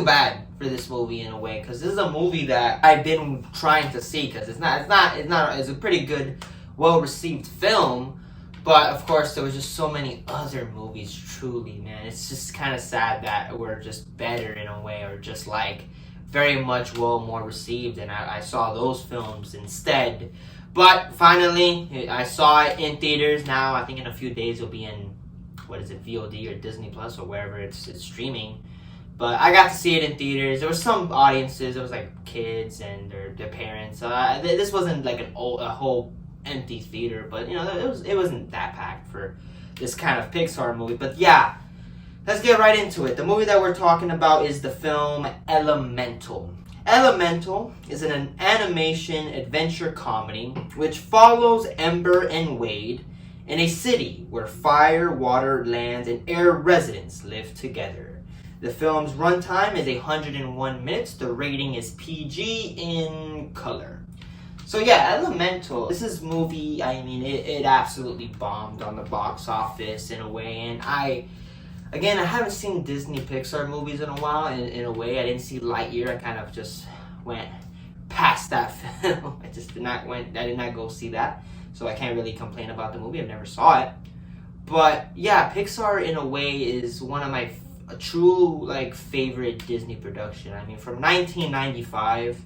feel bad for this movie in a way, because this is a movie that I've been trying to see, because it's a pretty good, well-received film, but of course there was just so many other movies. Truly, man, it's just kind of sad that we're just better in a way, or just like very much more received, and I saw those films instead. But finally, I saw it in theaters. Now I think in a few days it'll be in, what is it, VOD or Disney Plus or wherever it's streaming. But I got to see it in theaters. There were some audiences. It was like kids and their parents. This wasn't like a whole empty theater, but you know, it wasn't that packed for this kind of Pixar movie. But yeah, let's get right into it. The movie that we're talking about is the film Elemental. Elemental is an animation adventure comedy which follows Ember and Wade in a city where fire, water, land, and air residents live together. The film's runtime is 101 minutes. The rating is PG in color. So yeah, Elemental, this movie, I mean, it absolutely bombed on the box office in a way. And I haven't seen Disney Pixar movies in a while. In a way, I didn't see Lightyear. I kind of just went past that film. I did not go see that. So I can't really complain about the movie. I never saw it. But yeah, Pixar in a way is one of my true like favorite Disney production. I mean, from 1995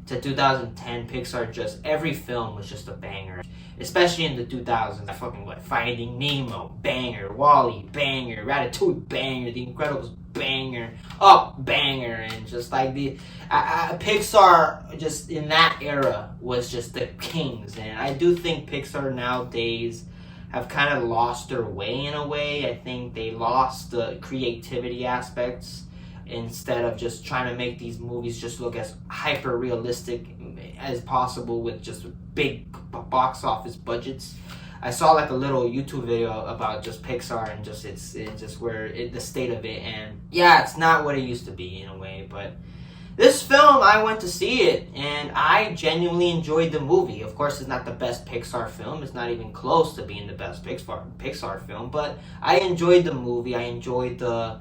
to 2010, Pixar just, every film was just a banger. Especially in the 2000s, Finding Nemo, banger, Wall-E, banger, Ratatouille, banger, The Incredibles, banger, Up, banger, and just like the Pixar just in that era was just the kings. And I do think Pixar nowadays have kind of lost their way in a way. I think they lost the creativity aspects, instead of just trying to make these movies just look as hyper realistic as possible with just big box office budgets. I saw like a little YouTube video about just Pixar and just the state of it, and yeah, it's not what it used to be in a way. But this film, I went to see it and I genuinely enjoyed the movie. Of course, it's not the best Pixar film. It's not even close to being the best Pixar film, but I enjoyed the movie. I enjoyed the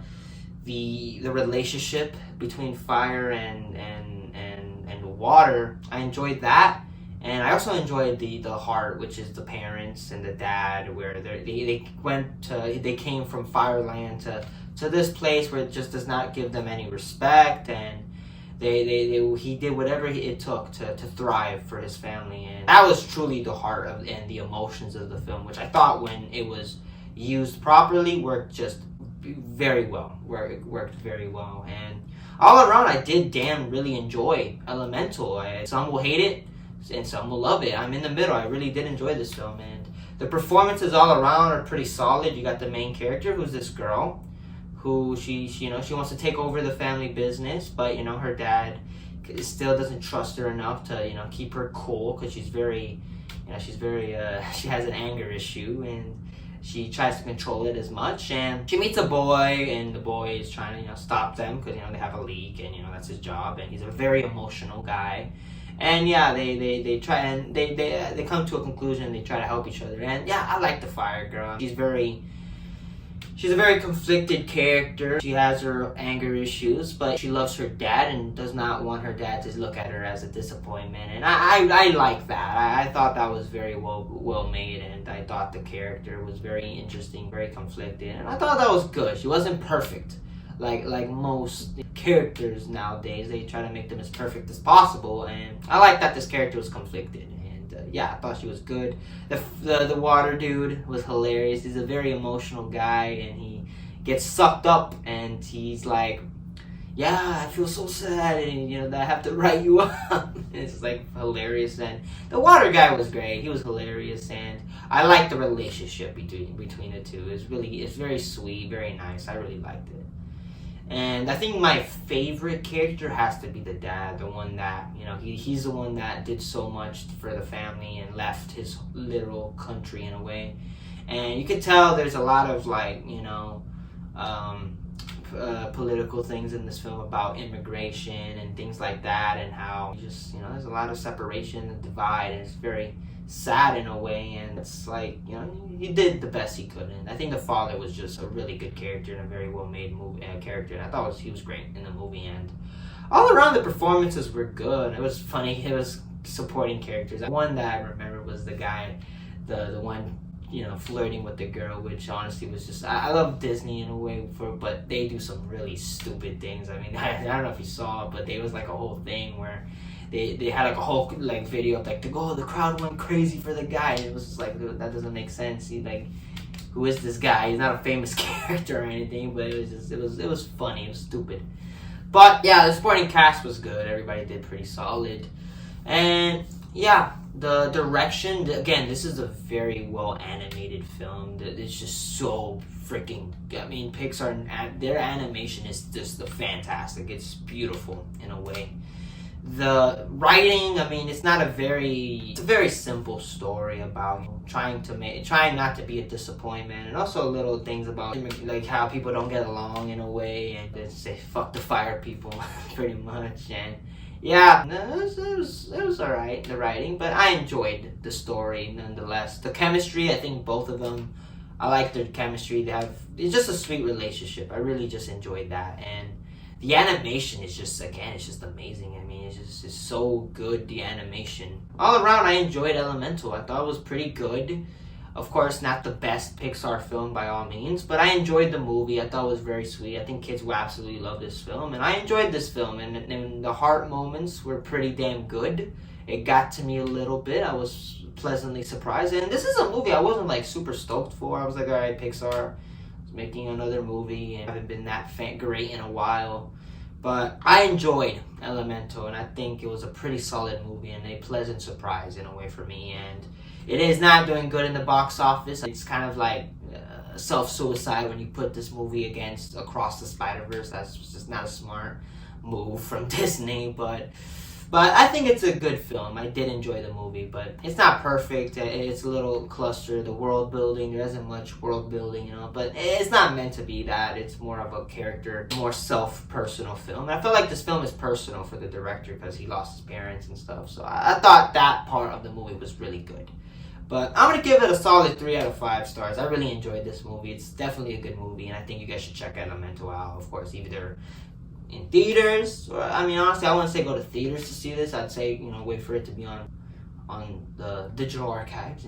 relationship between fire and water. I enjoyed that, and I also enjoyed the heart, which is the parents and the dad, where they came from Fireland to this place where it just does not give them any respect, and he did whatever it took to thrive for his family, and that was truly the heart of and the emotions of the film, which I thought when it was used properly worked just very well. It worked very well, and all around I did really enjoy Elemental. Some will hate it and some will love it. I'm in the middle. I really did enjoy this film, and the performances all around are pretty solid. You got the main character, who's this girl who she wants to take over the family business, but her dad still doesn't trust her enough to keep her cool, because she has an anger issue, and she tries to control it as much. And she meets a boy, and the boy is trying to stop them, because they have a leak, and that's his job, and he's a very emotional guy. And yeah, they try, and they come to a conclusion. They try to help each other. And yeah, I like the Fire Girl. She's a very conflicted character. She has her anger issues, but she loves her dad and does not want her dad to look at her as a disappointment. And I like that. I thought that was very well made, and I thought the character was very interesting, very conflicted, and I thought that was good. She wasn't perfect, like most characters nowadays. They try to make them as perfect as possible, and I like that this character was conflicted. Yeah, I thought she was good. The water dude was hilarious. He's a very emotional guy, and he gets sucked up, and he's like, yeah, I feel so sad, and that I have to write you up. It's like hilarious. And the water guy was great. He was hilarious, and I liked the relationship between the two. It's very sweet, very nice. I really liked it. And I think my favorite character has to be the dad, the one that, he's the one that did so much for the family and left his literal country in a way. And you could tell there's a lot of political things in this film about immigration and things like that, and how there's a lot of separation and divide, and it's very sad in a way, and it's like, you know, he did the best he could, and I think the father was just a really good character and a very well made movie character, and I thought he was great in the movie, and all around the performances were good. It was funny. It was supporting characters. One that I remember was the guy, the one, you know, flirting with the girl, which honestly was just, I love Disney in a way, but they do some really stupid things. I mean, I don't know if you saw it, but there was like a whole thing where they had like a whole like video of like the crowd went crazy for the guy, and it was just like, that doesn't make sense. He like, who is this guy? He's not a famous character or anything, but it was just, it was funny. It was stupid. But yeah, the supporting cast was good. Everybody did pretty solid. And yeah, the direction, again, this is a very well animated film. It's just so freaking, I mean, Pixar, their animation is just fantastic. It's beautiful in a way. The writing, I mean, it's a very simple story about trying not to be a disappointment, and also little things about like how people don't get along in a way, and they say fuck the fire people pretty much. And yeah, it was alright, the writing, but I enjoyed the story nonetheless. The chemistry, I think both of them, I like their chemistry. It's just a sweet relationship. I really just enjoyed that, and the animation is just, again, it's just amazing. I mean, it's so good, the animation. All around, I enjoyed Elemental. I thought it was pretty good. Of course, not the best Pixar film by all means, but I enjoyed the movie. I thought it was very sweet. I think kids will absolutely love this film, and I enjoyed this film, and the heart moments were pretty damn good. It got to me a little bit. I was pleasantly surprised, and this is a movie I wasn't like super stoked for. I was like, alright, Pixar making another movie, and I haven't been that great in a while, but I enjoyed Elemental, and I think it was a pretty solid movie and a pleasant surprise in a way for me. And it is not doing good in the box office. It's kind of like self-suicide when you put this movie against Across the Spider-Verse. That's just not a smart move from Disney, but I think it's a good film. I did enjoy the movie, but it's not perfect. It's a little cluster. The world building, there isn't much world building, you know, but it's not meant to be that. It's more of a character, more personal film. And I feel like this film is personal for the director because he lost his parents and stuff. So I thought that part of the movie was really good. But I'm going to give it a solid 3 out of 5 stars. I really enjoyed this movie. It's definitely a good movie, and I think you guys should check Elemental out. Of course, either in theaters, or I mean, honestly, I wouldn't say go to theaters to see this. I'd say, you know, wait for it to be on the digital archives.